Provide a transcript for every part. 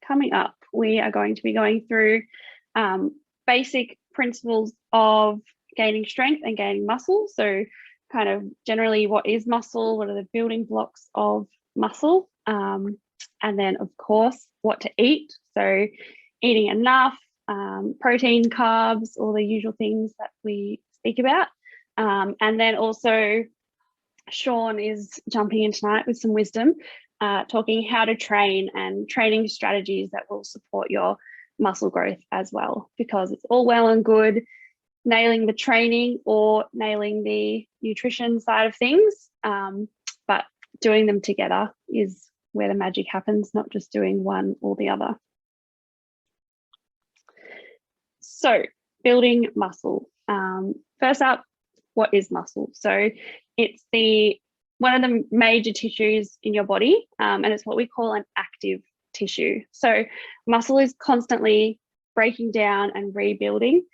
coming up, we are going to be going through basic principles of gaining strength and gaining muscle. So kind of generally, what is muscle? What are the building blocks of muscle? And then, of course, what to eat. So eating enough, protein, carbs, all the usual things that we speak about. And then also, Sean is jumping in tonight with some wisdom, talking how to train and training strategies that will support your muscle growth as well, because it's all well and good nailing the training or nailing the nutrition side of things, but doing them together is where the magic happens, not just doing one or the other. So building muscle. First up, what is muscle? So it's one of the major tissues in your body, and it's what we call an active tissue. So muscle is constantly breaking down and rebuilding.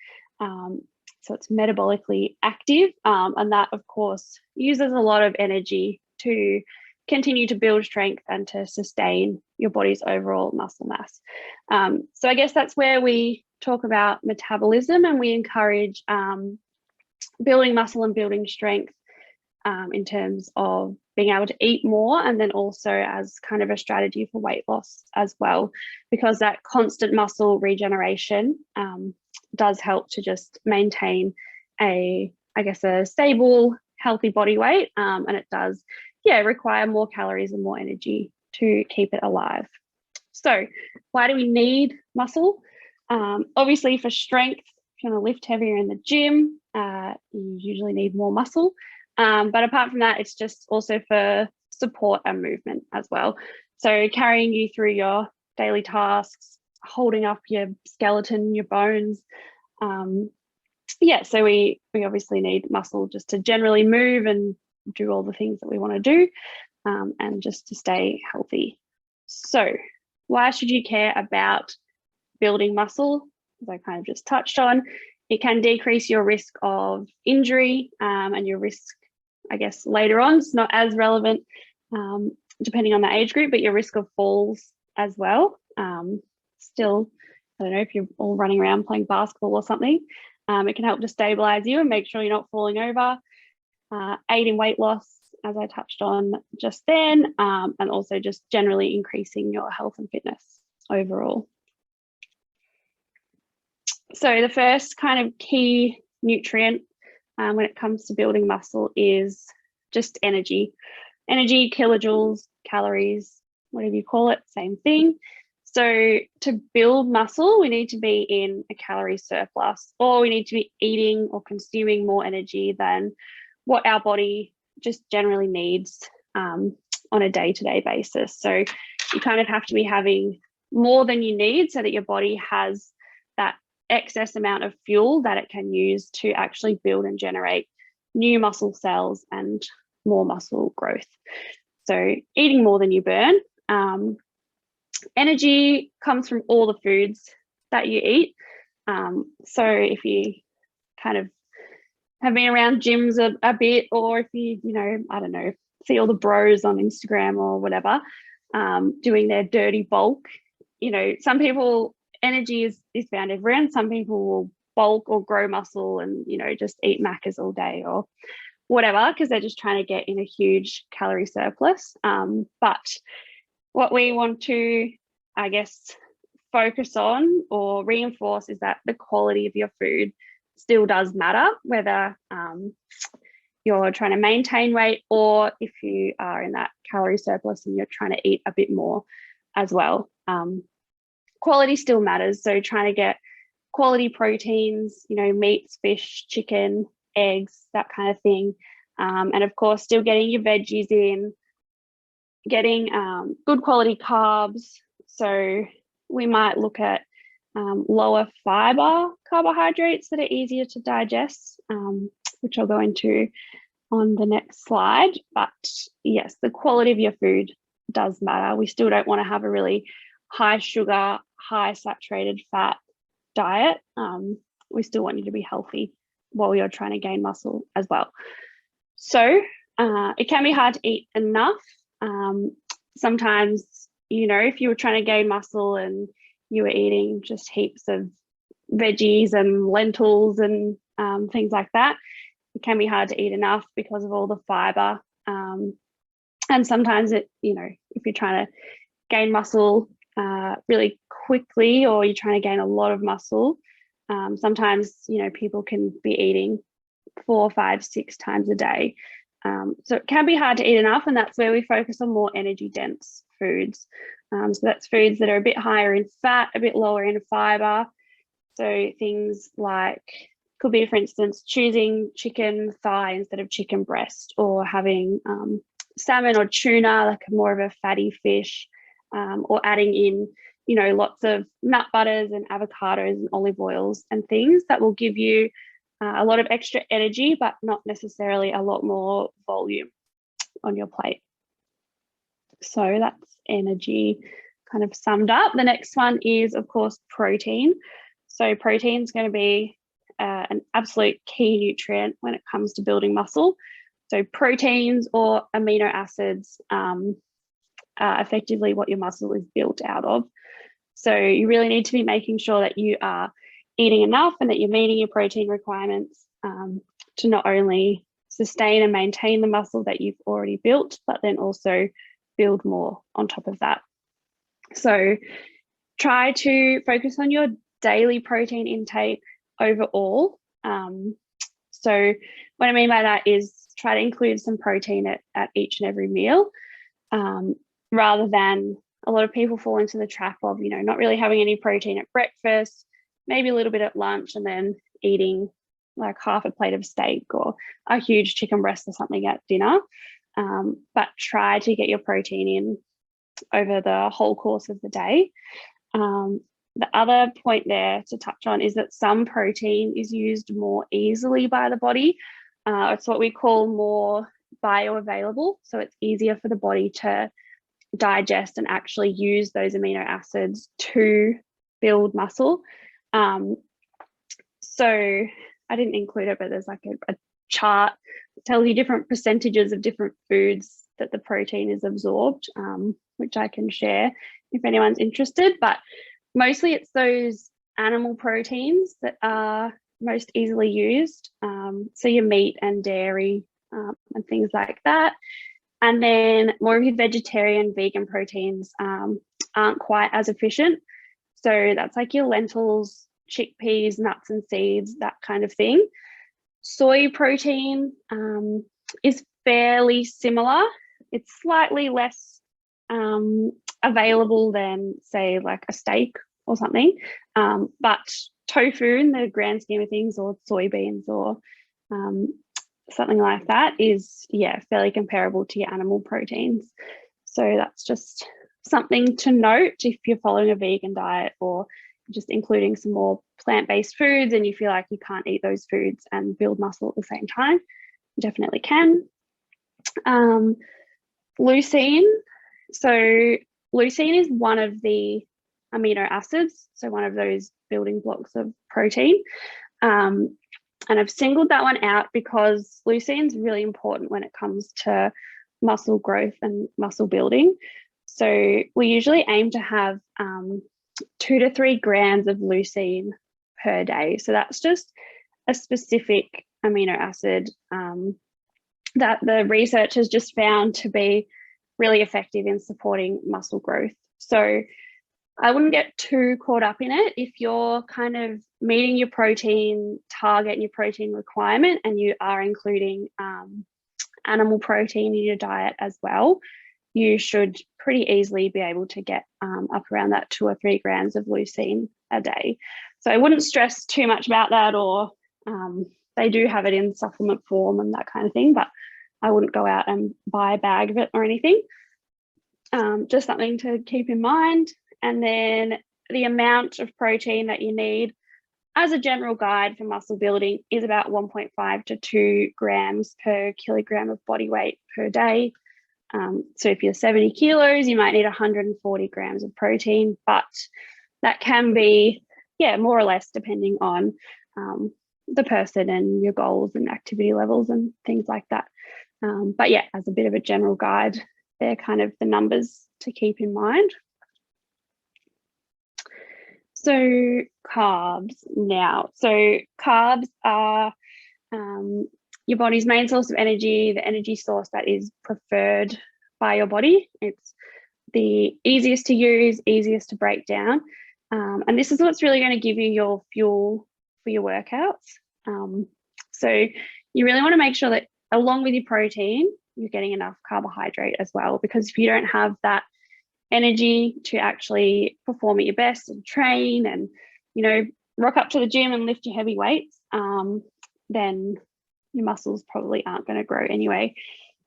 So it's metabolically active, and that, of course, uses a lot of energy to continue to build strength and to sustain your body's overall muscle mass. So I guess that's where we talk about metabolism, and we encourage building muscle and building strength in terms of being able to eat more, and then also as kind of a strategy for weight loss as well, because that constant muscle regeneration does help to just maintain a stable, healthy body weight, and it does, require more calories and more energy to keep it alive. So why do we need muscle? Obviously for strength, if you want to lift heavier in the gym, you usually need more muscle. But apart from that, it's just also for support and movement as well. So carrying you through your daily tasks, holding up your skeleton, your bones. So we obviously need muscle just to generally move and do all the things that we want to do, and just to stay healthy. So why should you care about building muscle? As I kind of just touched on, it can decrease your risk of injury, and your risk, I guess, later on. It's not as relevant depending on the age group, but your risk of falls as well. Still, I don't know if you're all running around playing basketball or something, it can help to stabilize you and make sure you're not falling over. Aid in weight loss, as I touched on just then, and also just generally increasing your health and fitness overall. So the first kind of key nutrient when it comes to building muscle is just energy. Energy, kilojoules, calories, whatever you call it, same thing. So to build muscle, we need to be in a calorie surplus, or we need to be eating or consuming more energy than what our body just generally needs on a day-to-day basis. So you kind of have to be having more than you need so that your body has that excess amount of fuel that it can use to actually build and generate new muscle cells and more muscle growth. So eating more than you burn. Energy comes from all the foods that you eat. So if you kind of have been around gyms a bit, or if you I don't know, see all the bros on Instagram or whatever, doing their dirty bulk, some people, energy is found everywhere, and some people will bulk or grow muscle and, just eat Maccas all day or whatever, because they're just trying to get in a huge calorie surplus. But what we want to, I guess, focus on or reinforce is that the quality of your food still does matter, whether you're trying to maintain weight or if you are in that calorie surplus and you're trying to eat a bit more as well. Quality still matters. So trying to get quality proteins, meats, fish, chicken, eggs, that kind of thing. And of course, still getting your veggies in, getting good quality carbs. So we might look at lower fiber carbohydrates that are easier to digest, which I'll go into on the next slide. But yes, the quality of your food does matter. We still don't want to have a really high sugar, high saturated fat diet. We still want you to be healthy while you're trying to gain muscle as well. So it can be hard to eat enough. Sometimes, you know, if you were trying to gain muscle and you were eating just heaps of veggies and lentils and things like that, it can be hard to eat enough because of all the fiber. And sometimes it, you know, if you're trying to gain muscle really quickly, or you're trying to gain a lot of muscle, sometimes, you know, people can be eating 4, 5, 6 times a day. So it can be hard to eat enough, and that's where we focus on more energy dense foods. So that's foods that are a bit higher in fat, a bit lower in fiber. So things like, could be, for instance, choosing chicken thigh instead of chicken breast, or having salmon or tuna, like more of a fatty fish, or adding in, you know, lots of nut butters and avocados and olive oils and things that will give you a lot of extra energy, but not necessarily a lot more volume on your plate. So that's energy kind of summed up. The next one is, of course, protein. So protein is going to be an absolute key nutrient when it comes to building muscle. So proteins or amino acids are effectively what your muscle is built out of. So you really need to be making sure that you are eating enough and that you're meeting your protein requirements to not only sustain and maintain the muscle that you've already built, but then also build more on top of that. So try to focus on your daily protein intake overall. So what I mean by that is try to include some protein at each and every meal, rather than a lot of people fall into the trap of, you know, not really having any protein at breakfast, maybe a little bit at lunch, and then eating like half a plate of steak or a huge chicken breast or something at dinner. But try to get your protein in over the whole course of the day. The other point there to touch on is that some protein is used more easily by the body. It's what we call more bioavailable. So it's easier for the body to digest and actually use those amino acids to build muscle. So I didn't include it, but there's like a chart that tells you different percentages of different foods that the protein is absorbed, which I can share if anyone's interested. But mostly it's those animal proteins that are most easily used. So your meat and dairy and things like that. And then more of your vegetarian, vegan proteins aren't quite as efficient. So that's like your lentils, chickpeas, nuts and seeds, that kind of thing. Soy protein is fairly similar. It's slightly less available than, say, like a steak or something. But tofu, in the grand scheme of things, or soybeans or something like that, is, yeah, fairly comparable to your animal proteins. So that's just something to note if you're following a vegan diet, or just including some more plant-based foods and you feel like you can't eat those foods and build muscle at the same time. You definitely can. Leucine. So leucine is one of the amino acids, so one of those building blocks of protein. And I've singled that one out because leucine is really important when it comes to muscle growth and muscle building. So we usually aim to have 2 to 3 grams of leucine per day. So that's just a specific amino acid that the research has just found to be really effective in supporting muscle growth. So I wouldn't get too caught up in it. If you're kind of meeting your protein target and your protein requirement, and you are including animal protein in your diet as well, you should pretty easily be able to get up around that 2 or 3 grams of leucine a day. So I wouldn't stress too much about that, or they do have it in supplement form and that kind of thing, but I wouldn't go out and buy a bag of it or anything. Just something to keep in mind. And then the amount of protein that you need as a general guide for muscle building is about 1.5 to 2 grams per kilogram of body weight per day. So if you're 70 kilos, you might need 140 grams of protein, but that can be, yeah, more or less depending on the person and your goals and activity levels and things like that. But yeah, as a bit of a general guide, they're kind of the numbers to keep in mind. So carbs now. So carbs are your body's main source of energy, the energy source that is preferred by your body. It's the easiest to use, easiest to break down. And this is what's really going to give you your fuel for your workouts. So you really want to make sure that along with your protein, you're getting enough carbohydrate as well, because if you don't have that energy to actually perform at your best and train and, you know, rock up to the gym and lift your heavy weights, then your muscles probably aren't going to grow anyway.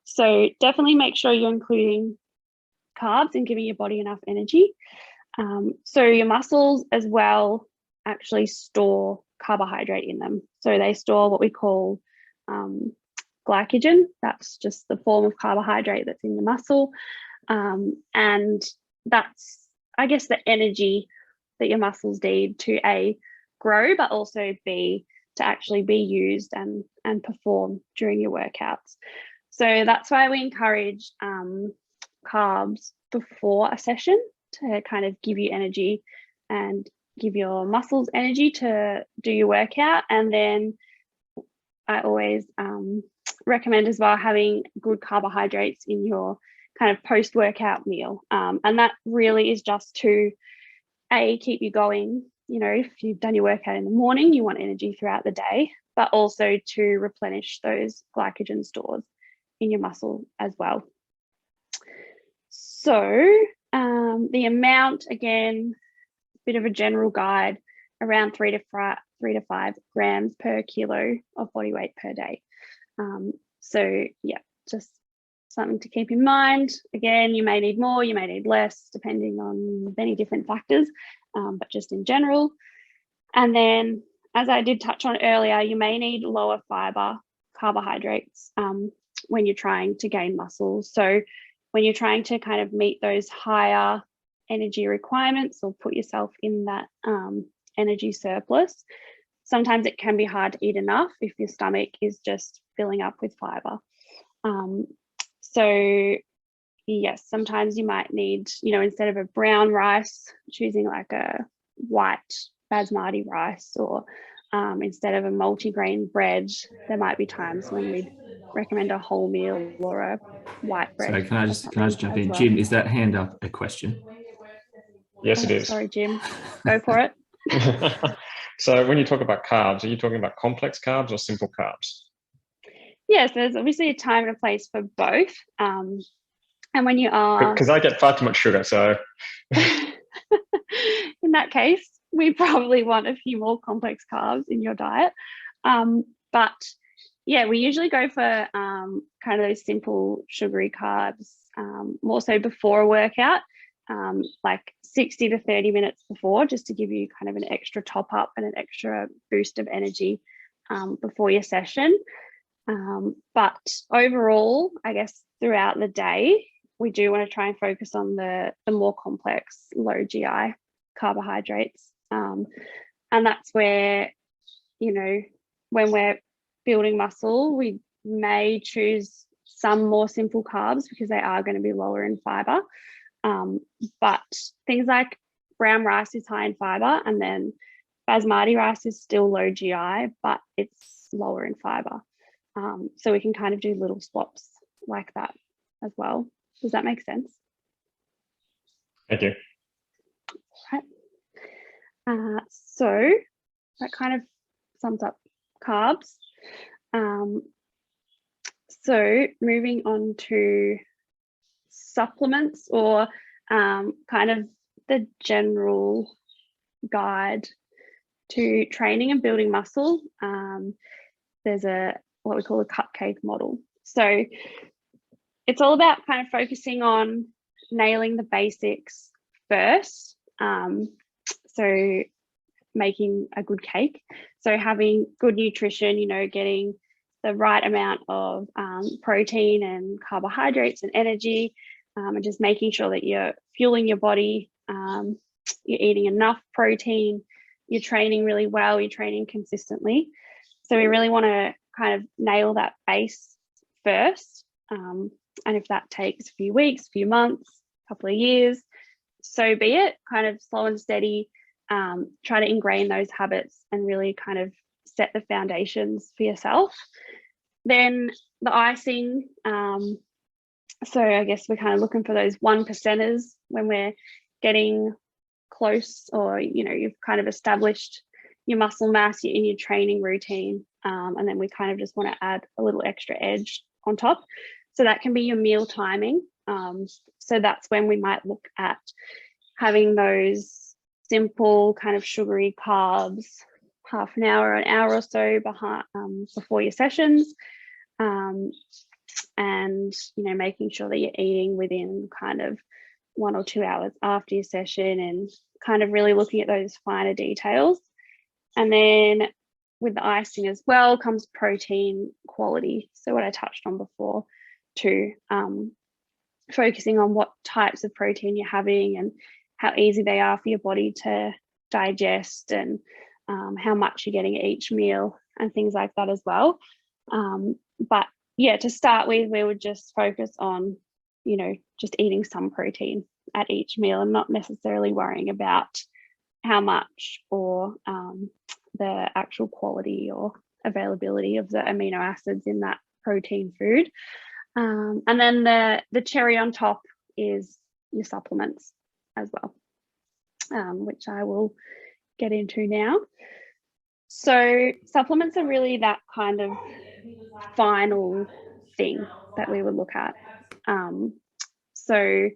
So definitely make sure you're including carbs and giving your body enough energy. So your muscles as well actually store carbohydrate in them. So they store what we call glycogen. That's just the form of carbohydrate that's in the muscle. And that's, I guess, the energy that your muscles need to A, grow, but also B, to actually be used and perform during your workouts. So that's why we encourage carbs before a session to kind of give you energy and give your muscles energy to do your workout. And then I always recommend as well having good carbohydrates in your kind of post-workout meal. And that really is just to A, keep you going. You know, if you've done your workout in the morning, you want energy throughout the day, but also to replenish those glycogen stores in your muscle as well. So the amount, again, bit of a general guide, around 3 to 5 grams per kilo of body weight per day. So yeah, just something to keep in mind. Again, you may need more, you may need less, depending on many different factors, but just in general. And then, as I did touch on earlier, you may need lower fiber carbohydrates when you're trying to gain muscle. So when you're trying to kind of meet those higher energy requirements or put yourself in that energy surplus, sometimes it can be hard to eat enough if your stomach is just filling up with fiber. So yes, sometimes you might need, you know, instead of a brown rice, choosing like a white basmati rice, or instead of a multigrain bread, there might be times when we'd recommend a wholemeal or a white bread. So can I just jump in? Well. Jim, is that hand up a question? Yes, it is. Sorry, Jim. Go for it. So when you talk about carbs, are you talking about complex carbs or simple carbs? Yes, there's obviously a time and a place for both. And when you are... Because I get far too much sugar, so... In that case, we probably want a few more complex carbs in your diet. But yeah, we usually go for kind of those simple sugary carbs, more so before a workout, like 60 to 30 minutes before, just to give you kind of an extra top up and an extra boost of energy before your session. But overall, I guess throughout the day, we do want to try and focus on the more complex, low GI carbohydrates. And that's where, you know, when we're building muscle, we may choose some more simple carbs because they are going to be lower in fiber. But things like brown rice is high in fiber, and then basmati rice is still low GI, but it's lower in fiber. So we can kind of do little swaps like that as well. Does that make sense? Thank you. Right. So that kind of sums up carbs. So moving on to supplements, or kind of the general guide to training and building muscle. There's what we call a cupcake model. So it's all about kind of focusing on nailing the basics first. So making a good cake. So having good nutrition, you know, getting the right amount of protein and carbohydrates and energy, and just making sure that you're fueling your body, you're eating enough protein, you're training really well, you're training consistently. So we really want to kind of nail that base first. And if that takes a few weeks, a few months, couple of years, so be it. Kind of slow and steady, try to ingrain those habits and really kind of set the foundations for yourself. Then the icing, so I guess we're kind of looking for those 1%ers when we're getting close, or you've kind of established your muscle mass in your training routine, and then we kind of just want to add a little extra edge on top. So that can be your meal timing. So that's when we might look at having those simple kind of sugary carbs half an hour or so before your sessions, and making sure that you're eating within kind of 1 or 2 hours after your session, and kind of really looking at those finer details. And then with the icing as well comes protein quality. So what I touched on before too, focusing on what types of protein you're having and how easy they are for your body to digest, and how much you're getting at each meal and things like that as well. But yeah, to start with, we would just focus on, just eating some protein at each meal and not necessarily worrying about how much or the actual quality or availability of the amino acids in that protein food. And then the cherry on top is your supplements as well, which I will get into now. So supplements are really that kind of final thing that we would look at. So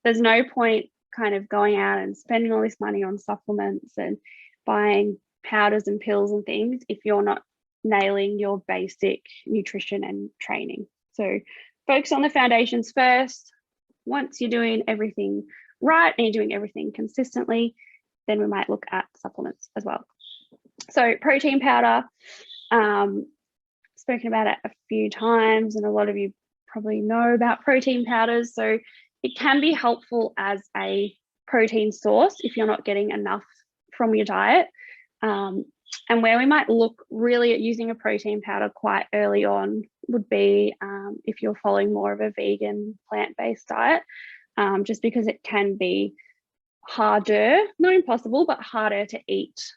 there's no point kind of going out and spending all this money on supplements and buying powders and pills and things if you're not nailing your basic nutrition and training. So focus on the foundations first. Once you're doing everything right and you're doing everything consistently, then we might look at supplements as well. So protein powder, spoken about it a few times, and a lot of you probably know about protein powders. So it can be helpful as a protein source if you're not getting enough from your diet. And where we might look really at using a protein powder quite early on would be if you're following more of a vegan plant-based diet, just because it can be harder, not impossible, but harder to eat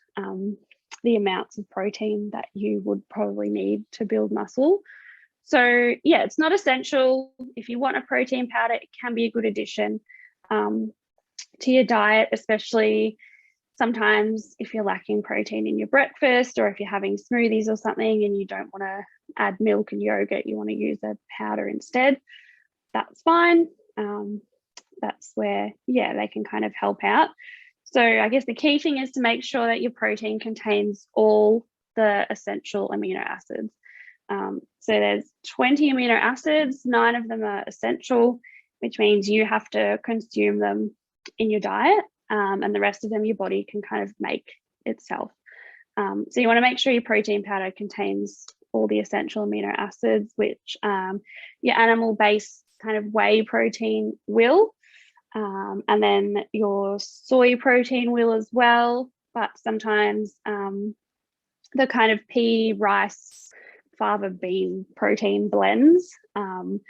the amounts of protein that you would probably need to build muscle. So yeah, it's not essential. If you want a protein powder, it can be a good addition to your diet, especially sometimes if you're lacking protein in your breakfast, or if you're having smoothies or something and you don't want to add milk and yogurt, you want to use a powder instead, that's fine. That's where, yeah, they can kind of help out. So I guess the key thing is to make sure that your protein contains all the essential amino acids. So there's 20 amino acids, 9 of them are essential, which means you have to consume them in your diet, and the rest of them your body can kind of make itself. So you want to make sure your protein powder contains all the essential amino acids, which your animal-based kind of whey protein will, and then your soy protein will as well. But sometimes the kind of pea, rice, fava bean protein blends on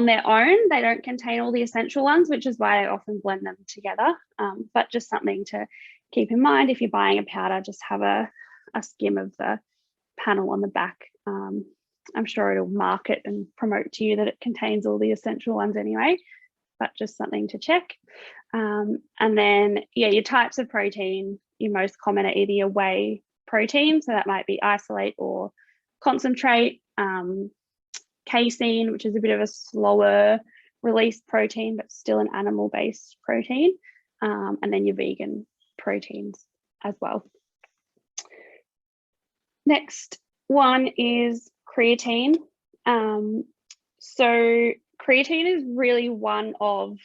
their own, they don't contain all the essential ones, which is why I often blend them together. But just something to keep in mind, if you're buying a powder, just have a skim of the panel on the back. I'm sure it'll mark it and promote to you that it contains all the essential ones anyway, but just something to check. And then, yeah, your types of protein, your most common are either your whey protein, so that might be isolate or concentrate, casein, which is a bit of a slower release protein, but still an animal-based protein, and then your vegan proteins as well. Next one is creatine. So creatine is really one of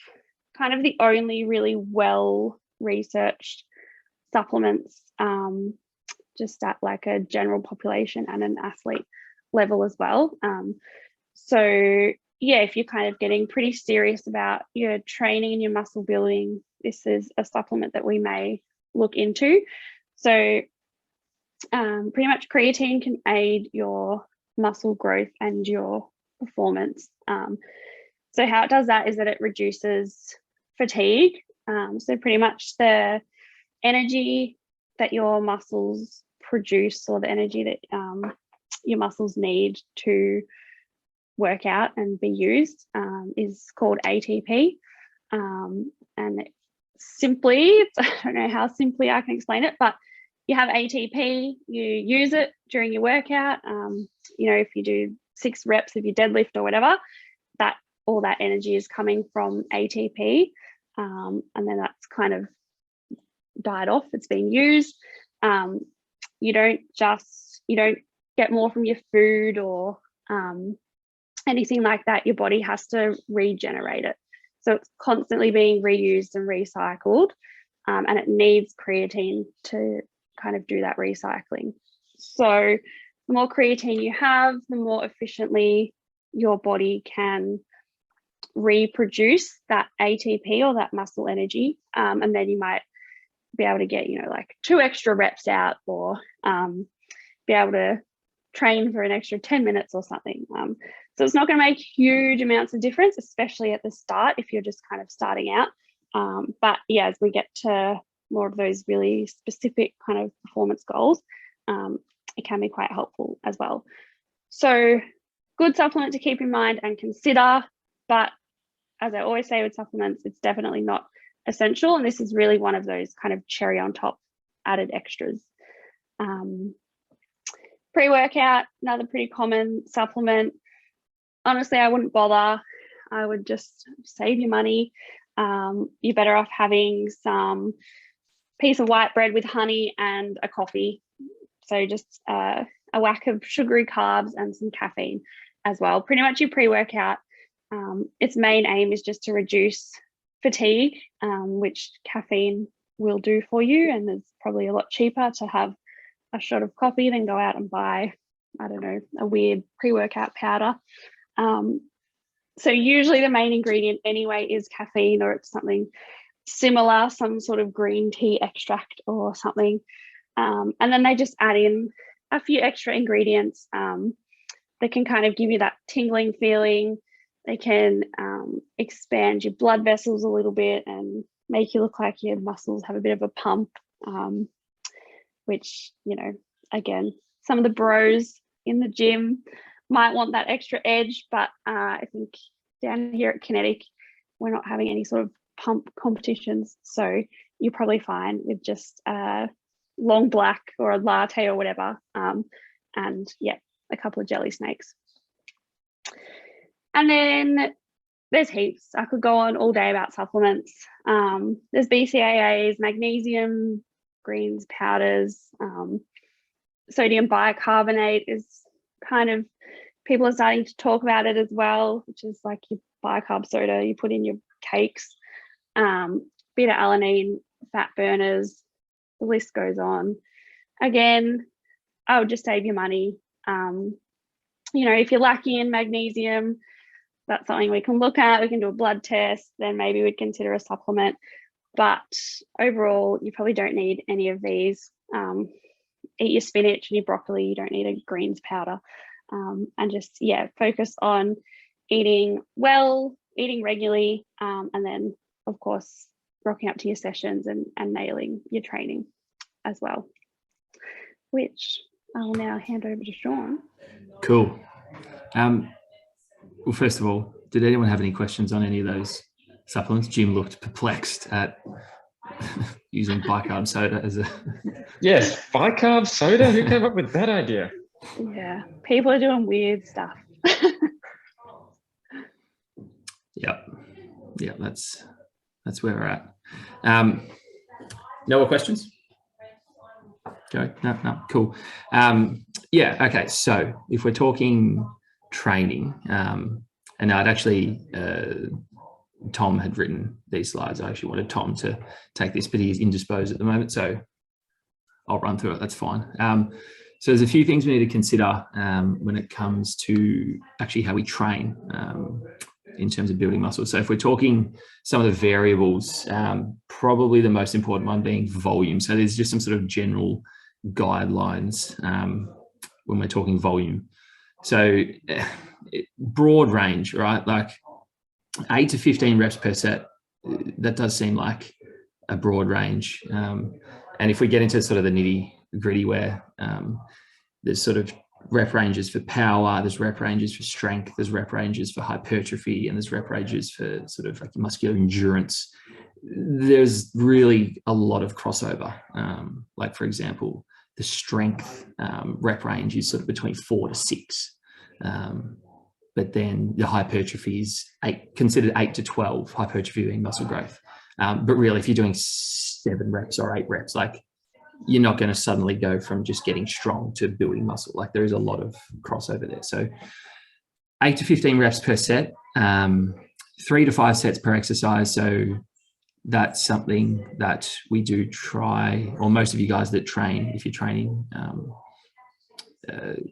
kind of the only really well-researched supplements, just at like a general population and an athlete level as well. So yeah, if you're kind of getting pretty serious about your training and your muscle building, this is a supplement that we may look into. So pretty much creatine can aid your muscle growth and your performance. So how it does that is that it reduces fatigue. So pretty much the energy that your muscles produce, or the energy that your muscles need to work out and be used, is called ATP. And simply, I don't know how simply I can explain it, but you have ATP, you use it during your workout. If you do 6 reps of your deadlift or whatever, that all that energy is coming from ATP, and then that's kind of died off, it's been used. You don't get more from your food or anything like that. Your body has to regenerate it, so it's constantly being reused and recycled, and it needs creatine to kind of do that recycling. So the more creatine you have, the more efficiently your body can reproduce that ATP or that muscle energy, and then you might be able to get like 2 extra reps out, or be able to train for an extra 10 minutes or something. So it's not going to make huge amounts of difference, especially at the start if you're just kind of starting out, but yeah, as we get to more of those really specific kind of performance goals, it can be quite helpful as well. So good supplement to keep in mind and consider, but as I always say with supplements, it's definitely not essential, and this is really one of those kind of cherry on top added extras. Pre-workout, another pretty common supplement. Honestly, I wouldn't bother. I would just save your money. You're better off having some piece of white bread with honey and a coffee. So just a whack of sugary carbs and some caffeine as well. Pretty much your pre-workout, its main aim is just to reduce fatigue, which caffeine will do for you, and it's probably a lot cheaper to have a shot of coffee than go out and buy, I don't know, a weird pre-workout powder. So usually the main ingredient anyway is caffeine, or it's something similar, some sort of green tea extract or something, and then they just add in a few extra ingredients that can kind of give you that tingling feeling. They can expand your blood vessels a little bit and make you look like your muscles have a bit of a pump, which, again, some of the bros in the gym might want that extra edge, but I think down here at Kinetic, we're not having any sort of pump competitions. So you're probably fine with just long black or a latte or whatever. And yeah, a couple of jelly snakes. And then there's heaps. I could go on all day about supplements. There's BCAAs, magnesium, greens, powders, sodium bicarbonate is kind of, people are starting to talk about it as well, which is like your bicarb soda you put in your cakes. Beta alanine, fat burners, the list goes on. Again, I would just save your money. If you're lacking in magnesium, that's something we can look at. We can do a blood test, then maybe we'd consider a supplement. But overall, you probably don't need any of these. Eat your spinach and your broccoli. You don't need a greens powder. And just, focus on eating well, eating regularly, and then, of course, rocking up to your sessions and nailing your training as well, which I'll now hand over to Sean. Cool. Well, first of all, did anyone have any questions on any of those supplements? Jim looked perplexed at using bicarb soda as a... Yes, bicarb soda? Who came up with that idea? Yeah, people are doing weird stuff. Yep, that's where we're at. No more questions? Go? No, cool. Okay, so if we're talking training, and I'd actually, Tom had written these slides. I actually wanted Tom to take this, but he's indisposed at the moment, so I'll run through it. That's fine. So there's a few things we need to consider when it comes to actually how we train in terms of building muscle. So if we're talking some of the variables, probably the most important one being volume. So there's just some sort of general guidelines when we're talking volume. So broad range, right? Like 8 to 15 reps per set, that does seem like a broad range. And if we get into sort of the nitty gritty where there's sort of rep ranges for power, there's rep ranges for strength, there's rep ranges for hypertrophy, and there's rep ranges for sort of like muscular endurance. There's really a lot of crossover. Like for example, the strength rep range is sort of between 4 to 6. But then the hypertrophy is considered 8 to 12, hypertrophy being muscle growth. But really, if you're doing 7 reps or 8 reps, like you're not going to suddenly go from just getting strong to building muscle. Like there is a lot of crossover there. So 8 to 15 reps per set, 3 to 5 sets per exercise. So that's something that we do try, or most of you guys that train, if you're training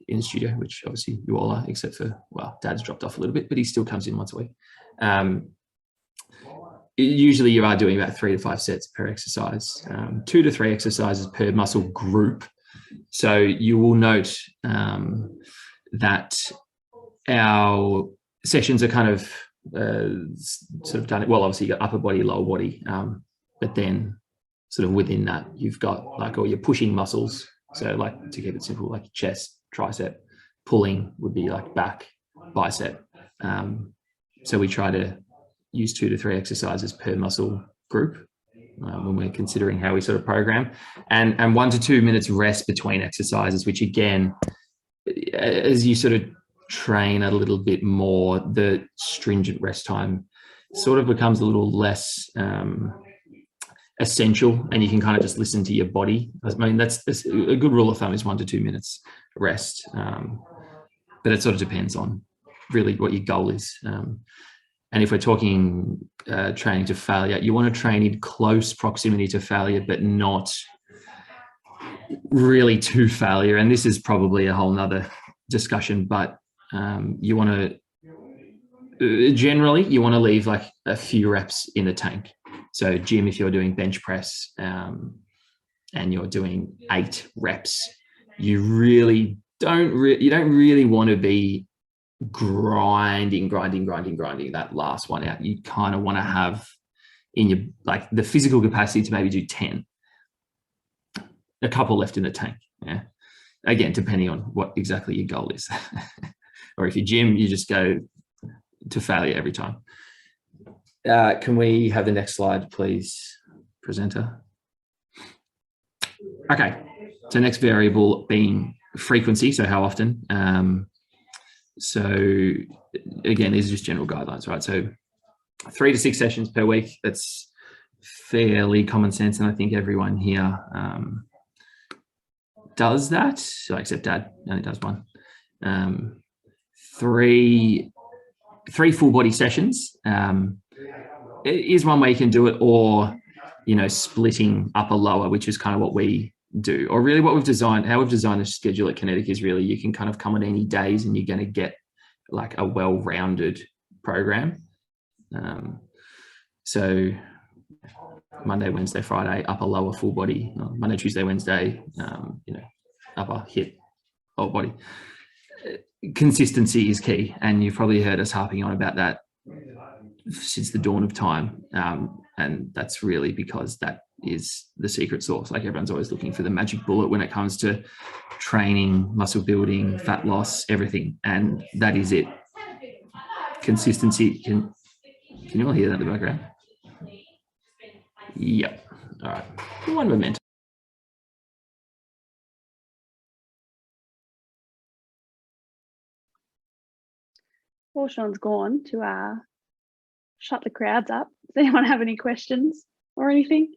in the studio, which obviously you all are, except for, well, Dad's dropped off a little bit, but he still comes in once a week. Usually you are doing about 3 to 5 sets per exercise, 2 to 3 exercises per muscle group. So you will note that our sessions are kind of sort of done it. Well, obviously you got upper body, lower body, but then sort of within that, you've got like all your pushing muscles. So like, to keep it simple, like chest, tricep, pulling would be like back, bicep. So we try to use 2 to 3 exercises per muscle group when we're considering how we sort of program, and 1 to 2 minutes rest between exercises, which again, as you sort of train a little bit more, the stringent rest time sort of becomes a little less essential, and you can kind of just listen to your body. I mean, that's a good rule of thumb is 1 to 2 minutes rest, but it sort of depends on really what your goal is. And if we're talking training to failure, you want to train in close proximity to failure, but not really to failure. And this is probably a whole nother discussion, but you want to, generally, you want to leave like a few reps in the tank. So gym, if you're doing bench press and you're doing 8 reps, you really don't really want to be grinding that last one out. You kind of want to have in your, like, the physical capacity to maybe do 10, a couple left in the tank. Yeah, again, depending on what exactly your goal is. Or if you gym, you just go to failure every time. Can we have the next slide, please, presenter? Okay, so next variable being frequency, so how often. So again, these are just general guidelines, right? So 3 to 6 sessions per week, that's fairly common sense, and I think everyone here does that, so except Dad only does 1. 3 full body sessions is one way you can do it, or, you know, splitting upper lower, which is kind of what we do, or really what we've designed, how we've designed the schedule at Kinetic is really you can kind of come on any days and you're going to get like a well-rounded program. So Monday, Wednesday, Friday, upper lower full body, Monday, Tuesday, Wednesday, you know, upper hip, lower body. Consistency is key, and you've probably heard us harping on about that since the dawn of time, and that's really because that is the secret sauce. Like, everyone's always looking for the magic bullet when it comes to training, muscle building, fat loss, everything, and that is it. Consistency. Can you all hear that in the background? Yep. All right, one moment. Well, Sean's gone to shut the crowds up. Does anyone have any questions or anything?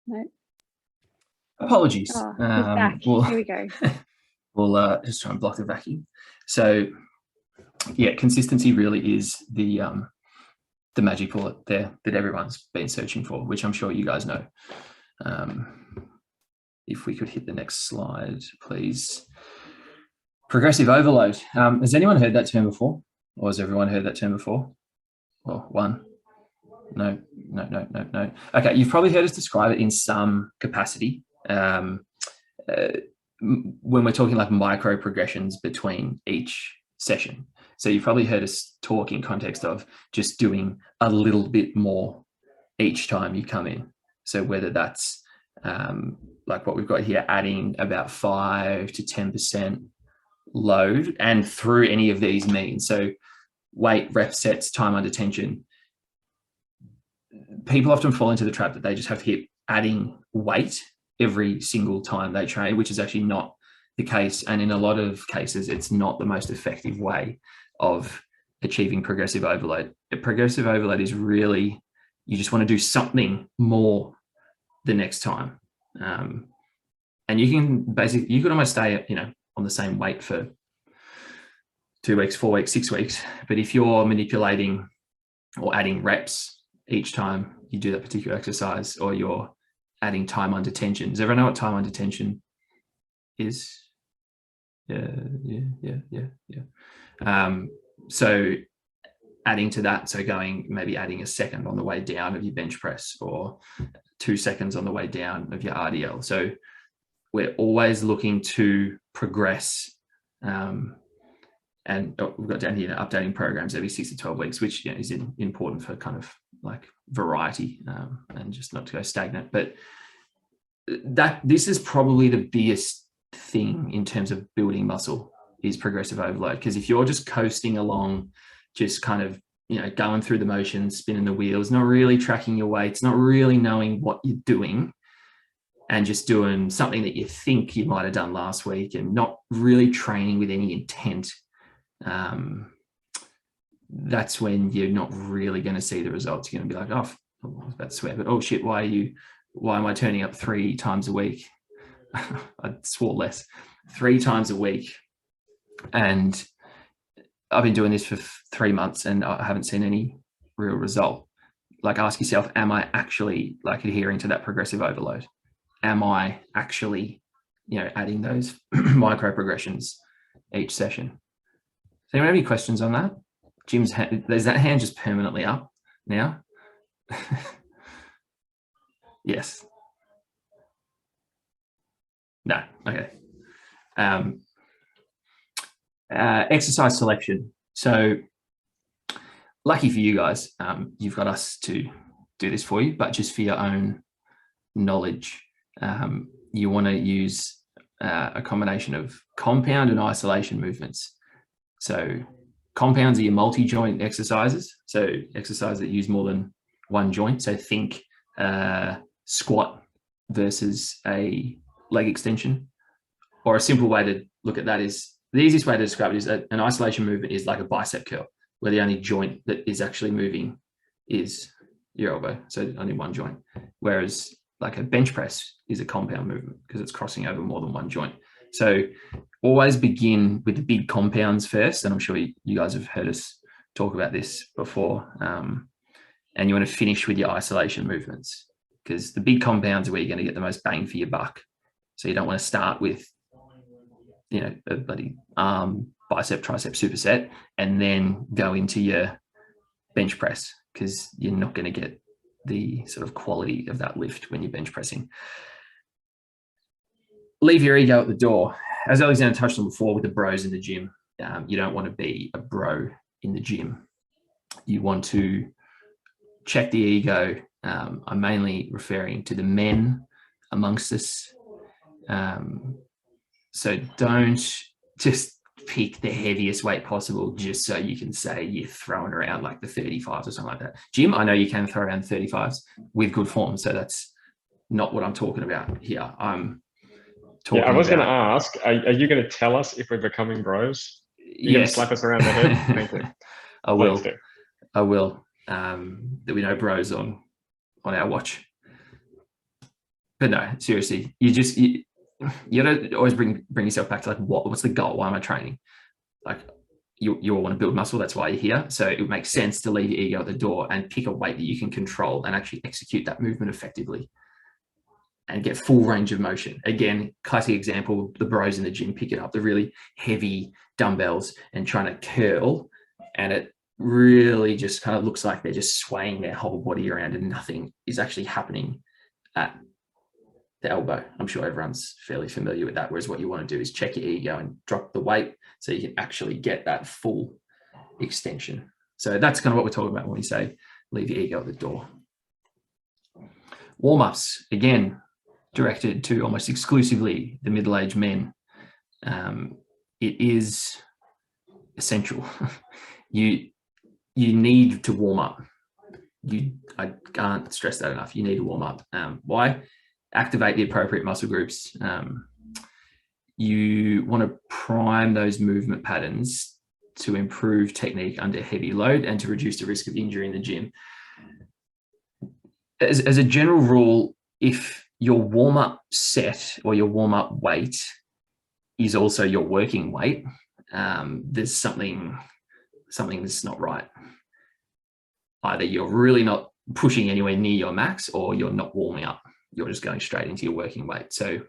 No. Apologies. Oh, he's back. Here we go. We'll just try and block the vacuum. So, yeah, consistency really is the magic bullet there that everyone's been searching for, which I'm sure you guys know. If we could hit the next slide, please. Progressive overload. Has anyone heard that term before? Or has everyone heard that term before? Well, one. No. Okay, you've probably heard us describe it in some capacity. when we're talking like micro progressions between each session. So you've probably heard us talk in context of just doing a little bit more each time you come in. So whether that's like what we've got here, adding about 5 to 10% load, and through any of these means. So weight, rep sets, time under tension. People often fall into the trap that they just have to keep adding weight every single time they train, which is actually not the case. And in a lot of cases, it's not the most effective way of achieving progressive overload. Progressive overload is really, you just want to do something more the next time. And you can basically, you could almost stay, on the same weight for 2 weeks, 4 weeks, 6 weeks. But if you're manipulating or adding reps each time you do that particular exercise, or you're adding time under tension. Does everyone know what time under tension is? Yeah. So adding to that, so maybe adding a second on the way down of your bench press, or 2 seconds on the way down of your RDL. So we're always looking to progress. And we've got down here updating programs every 6 to 12 weeks, which is important for kind of like variety, and just not to go stagnant. But this is probably the biggest thing in terms of building muscle, is progressive overload. Because if you're just coasting along, just kind of going through the motions, spinning the wheels, not really tracking your weights, not really knowing what you're doing, and just doing something that you think you might have done last week, and not really training with any intent, that's when you're not really going to see the results. You're going to be like, oh, I was about to swear, but oh shit, why am I turning up 3 times a week? I swore less. 3 times a week. And I've been doing this for 3 months and I haven't seen any real result. Like, ask yourself, am I actually like adhering to that progressive overload? Am I actually, adding those micro progressions each session? Does anyone have any questions on that? Jim's hand, there's that hand just permanently up now. Yes. No. Okay. Exercise selection. So lucky for you guys, you've got us to do this for you, but just for your own knowledge, you want to use a combination of compound and isolation movements. So compounds are your multi-joint exercises. So exercises that use more than one joint. So think squat versus a leg extension. Or a simple way to look at that is, the easiest way to describe it is an isolation movement is like a bicep curl, where the only joint that is actually moving is your elbow. So only one joint. Whereas like a bench press is a compound movement because it's crossing over more than one joint. So always begin with the big compounds first. And I'm sure you guys have heard us talk about this before. And you want to finish with your isolation movements, because the big compounds are where you're going to get the most bang for your buck. So you don't want to start with, a bloody arm, bicep, tricep superset, and then go into your bench press, because you're not going to get the sort of quality of that lift when you're bench pressing. Leave your ego at the door. As Alexander touched on before with the bros in the gym, you don't want to be a bro in the gym. You want to check the ego. I'm mainly referring to the men amongst us. So don't just pick the heaviest weight possible just so you can say you're throwing around like the 35s or something like that. Jim, I know you can throw around 35s with good form, so that's not what I'm talking about here. I'm talking I was about... going to ask, are you going to tell us if we're becoming bros? You're going to slap us around the head? Thank you. I will. I will. There'll be no bros on our watch. But no, seriously, you gotta always bring yourself back to like, what's the goal? Why am I training? Like, you all want to build muscle, that's why you're here. So it makes sense to leave your ego at the door and pick a weight that you can control and actually execute that movement effectively and get full range of motion. Again, classic example, the bros in the gym picking up the really heavy dumbbells and trying to curl, and it really just kind of looks like they're just swaying their whole body around and nothing is actually happening at the elbow. I'm sure everyone's fairly familiar with that. Whereas what you want to do is check your ego and drop the weight so you can actually get that full extension. So that's kind of what we're talking about when we say leave your ego at the door. Warm-ups, again, directed to almost exclusively the middle-aged men. It is essential. You need to warm up. I can't stress that enough. You need to warm up. Why? Activate the appropriate muscle groups. You want to prime those movement patterns to improve technique under heavy load and to reduce the risk of injury in the gym. As a general rule, if your warm-up set or your warm-up weight is also your working weight, there's something that's not right. Either you're really not pushing anywhere near your max, or you're not warming up. You're just going straight into your working weight. So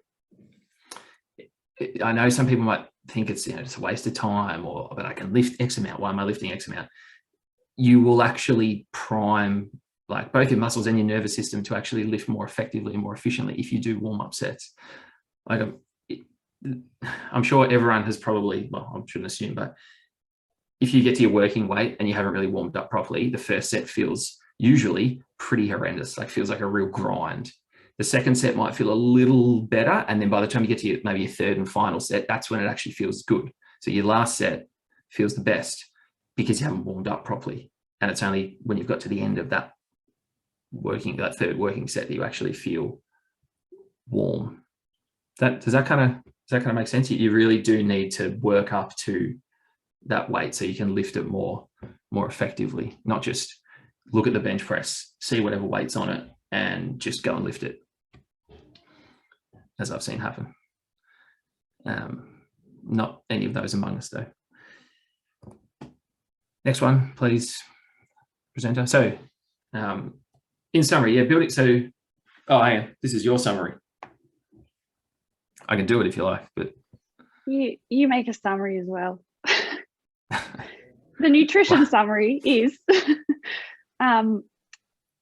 I know some people might think it's, it's a waste of time, but I can lift X amount. Why am I lifting X amount? You will actually prime like both your muscles and your nervous system to actually lift more effectively and more efficiently if you do warm-up sets. Like I'm sure everyone has probably, well, I shouldn't assume, but if you get to your working weight and you haven't really warmed up properly, the first set feels usually pretty horrendous, like feels like a real grind. The second set might feel a little better. And then by the time you get to maybe your third and final set, that's when it actually feels good. So your last set feels the best because you haven't warmed up properly. And it's only when you've got to the end of that third working set that you actually feel warm. Does that kind of make sense? You really do need to work up to that weight so you can lift it more effectively, not just look at the bench press, see whatever weight's on it, and just go and lift it, as I've seen happen. Not any of those among us, though. Next one, please, presenter. So, in summary, building. So, hang on, this is your summary. I can do it if you like, but you make a summary as well. The nutrition summary is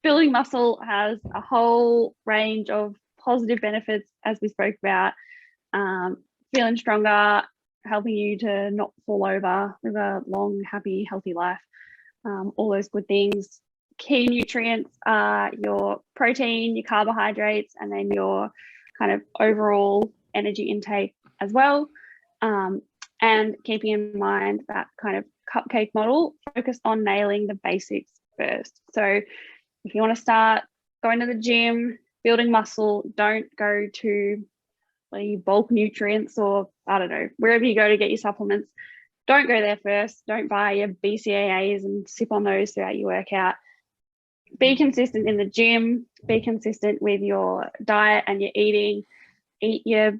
building muscle has a whole range of positive benefits, as we spoke about. Feeling stronger, helping you to not fall over, live a long, happy, healthy life, all those good things. Key nutrients are your protein, your carbohydrates, and then your kind of overall energy intake as well. And keeping in mind that kind of cupcake model, focus on nailing the basics first. So if you want to start going to the gym, building muscle, don't go to bulk nutrients or I don't know, wherever you go to get your supplements. Don't go there first. Don't buy your BCAAs and sip on those throughout your workout. Be consistent in the gym. Be consistent with your diet and your eating. Eat your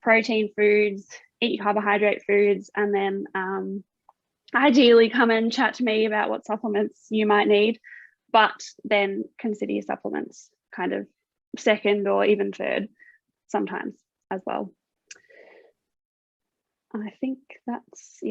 protein foods, eat your carbohydrate foods, and then ideally come and chat to me about what supplements you might need, but then consider your supplements kind of second or even third sometimes as well. I think that's it.